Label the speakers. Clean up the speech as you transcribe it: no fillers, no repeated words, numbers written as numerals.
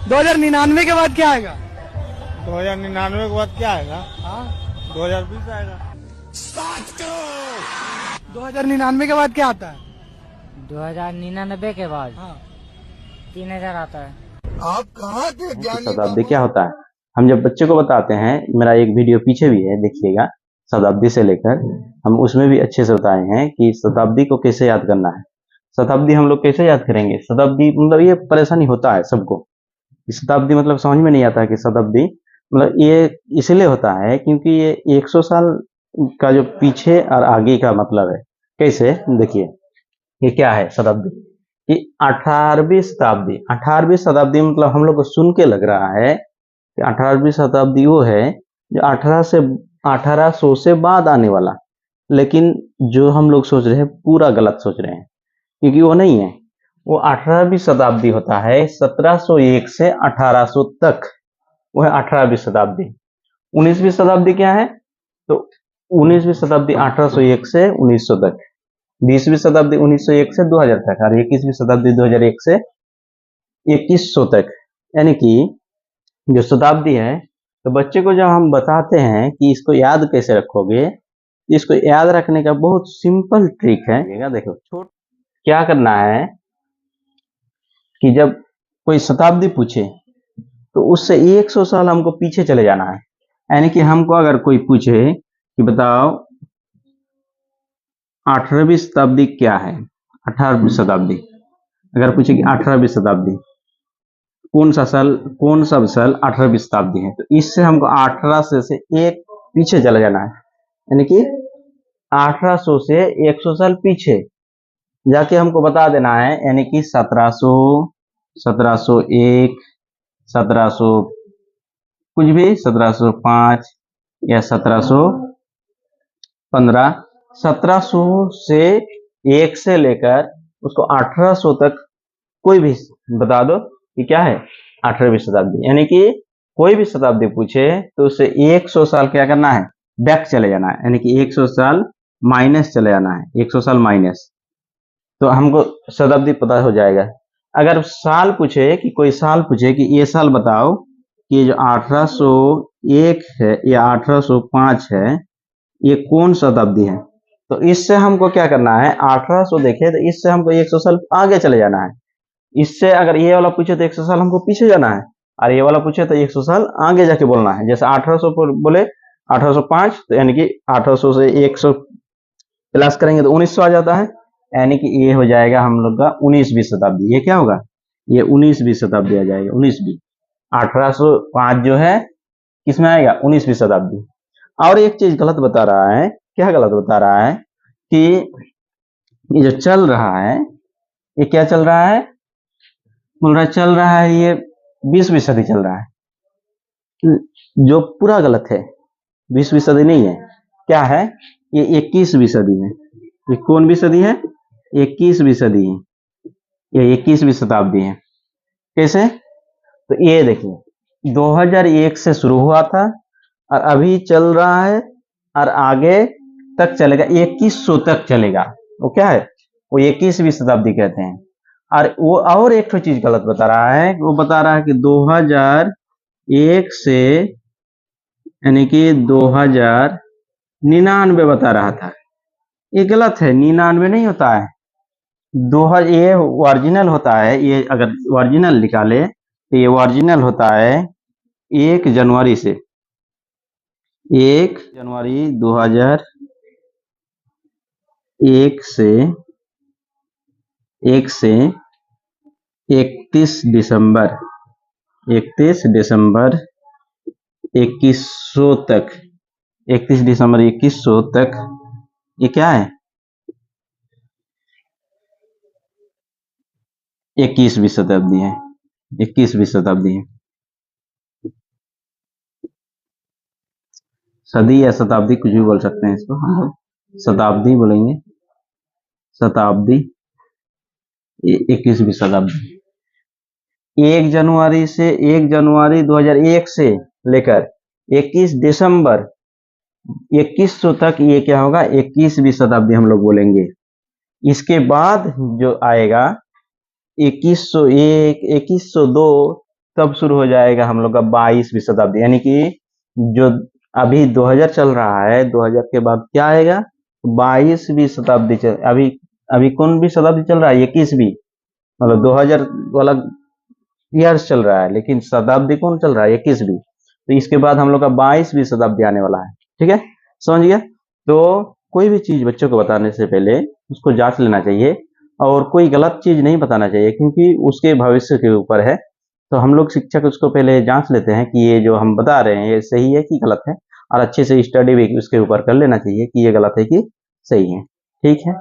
Speaker 1: 2099 के बाद क्या आएगा?
Speaker 2: 2099 के बाद क्या आएगा?
Speaker 1: हाँ
Speaker 2: 2020 आएगा।
Speaker 1: 2099 के बाद क्या आता है?
Speaker 3: 2099 के बाद
Speaker 1: हाँ
Speaker 3: 3000 आता है।
Speaker 4: शताब्दी क्या होता है हम जब बच्चे को बताते हैं, मेरा एक वीडियो पीछे भी है देखिएगा, शताब्दी से लेकर हम उसमें भी अच्छे से बताए हैं कि शताब्दी को कैसे याद करना है। शताब्दी हम लोग कैसे याद करेंगे? शताब्दी मतलब ये परेशानी होता है सबको, शताब्दी मतलब समझ में नहीं आता है कि शताब्दी मतलब ये इसलिए होता है क्योंकि ये 100 साल का जो पीछे और आगे का मतलब है। कैसे? देखिए ये क्या है शताब्दी, कि 18वीं शताब्दी मतलब हम लोग को सुन के लग रहा है कि 18वीं शताब्दी वो है जो 1800 से बाद आने वाला, लेकिन जो हम लोग सोच रहे हैं पूरा गलत सोच रहे हैं, क्योंकि वो नहीं है। वो 18वीं शताब्दी होता है 1701 से 1800 तक, वो है 18वीं शताब्दी। 19वीं शताब्दी क्या है? तो 19वीं शताब्दी 1801 से 1900 तक, 20वीं शताब्दी 1901 से 2000 तक, और 21वीं शताब्दी 2001 से 2100 तक। यानी कि जो शताब्दी है, तो बच्चे को जब हम बताते हैं कि इसको याद कैसे रखोगे, इसको याद रखने का बहुत सिंपल ट्रिक है। देखो क्या करना है कि जब कोई शताब्दी पूछे तो उससे 100 साल हमको पीछे चले जाना है। यानी कि हमको अगर कोई पूछे कि बताओ 18वीं शताब्दी क्या है, 18वीं शताब्दी अगर पूछे कि 18वीं शताब्दी कौन सा साल 18वीं शताब्दी है, तो इससे हमको 18 से एक पीछे चले जाना है। यानी कि 1800 से 100 साल पीछे जाके हमको बता देना है। यानी कि 1700, 1701, 1700 कुछ भी, 1705 या 1715, 1700 से 1 से लेकर उसको 1800 तक कोई भी बता दो कि क्या है 18वीं शताब्दी। यानी कि कोई भी शताब्दी पूछे तो उससे 100 साल क्या करना है, बैक चले जाना है। यानी कि 100 साल माइनस चले जाना है, 100 साल माइनस, तो हमको शताब्दी पता हो जाएगा। अगर साल पूछे कि कोई साल पूछे कि ये साल बताओ कि ये जो 1801 है या 1805 है, ये कौन शताब्दी है, तो इससे हमको क्या करना है, 1800 देखे तो इससे हमको 100 साल आगे चले जाना है। इससे अगर ये वाला पूछे तो 100 साल हमको पीछे जाना है, और ये वाला पूछे तो 100 साल आगे जाके बोलना है। जैसे 1800 पर बोले 1805, तो यानी कि 1800 से 100 प्लस करेंगे तो 1900 आ जाता है। यानी कि ये हो जाएगा हम लोग का 19वीं शताब्दी। ये क्या होगा, ये 19वीं शताब्दी आ जाएगा। 19वीं 1805 जो है किसमें आएगा, 19वीं शताब्दी। और एक चीज गलत बता रहा है। क्या गलत बता रहा है कि ये जो चल रहा है, ये क्या चल रहा है, बोल रहा चल रहा है ये 20वीं सदी चल रहा है, जो पूरा गलत है। 20वीं सदी नहीं है, क्या है, ये 21वीं सदी है। ये कौन वी सदी है, 21वीं सदी है, ये 21वीं शताब्दी है। कैसे? तो ये देखिए 2001 से शुरू हुआ था और अभी चल रहा है और आगे तक चलेगा, 2100 तक चलेगा। वो क्या है, वो 21वीं शताब्दी कहते हैं। और वो और एक चीज गलत बता रहा है, वो बता रहा है कि 2001 से यानी कि 2099 बता रहा था। ये गलत है, 99 नहीं होता है, ये ओरिजिनल होता है। ये अगर ओरिजिनल निकाले तो ये ओरिजिनल होता है 1 जनवरी से, 1 जनवरी 2001 से 31 दिसंबर 2100 तक, 31 दिसंबर 2100 तक, ये क्या है, 21वीं शताब्दी है। 21वीं शताब्दी है। सदी या शताब्दी कुछ भी बोल सकते हैं इसको, हम लोग शताब्दी बोलेंगे। शताब्दी 21वीं शताब्दी। 1 जनवरी 2001 से लेकर 21 दिसंबर 2100 तक ये क्या होगा, 21वीं शताब्दी हम लोग बोलेंगे। इसके बाद जो आएगा 2101, 2102, तब शुरू हो जाएगा हम लोग का 22वीं शताब्दी, यानी कि जो अभी 2000 चल रहा है, 2000 के बाद क्या आएगा? 22वीं शताब्दी चल, अभी अभी कौन भी शताब्दी चल रहा है? 21वीं, मतलब 2000 वाला ईयर्स चल रहा है, लेकिन शताब्दी कौन चल रहा है? 21वीं। तो इसके बाद हम लोग का 22वीं शताब्दी आने वाला है। ठीक है, समझ गया? तो कोई भी चीज बच्चों को बताने से पहले उसको जांच लेना चाहिए और कोई गलत चीज नहीं बताना चाहिए, क्योंकि उसके भविष्य के ऊपर है। तो हम लोग शिक्षक उसको पहले जांच लेते हैं कि ये जो हम बता रहे हैं ये सही है कि गलत है, और अच्छे से स्टडी भी उसके ऊपर कर लेना चाहिए कि ये गलत है कि सही है। ठीक है।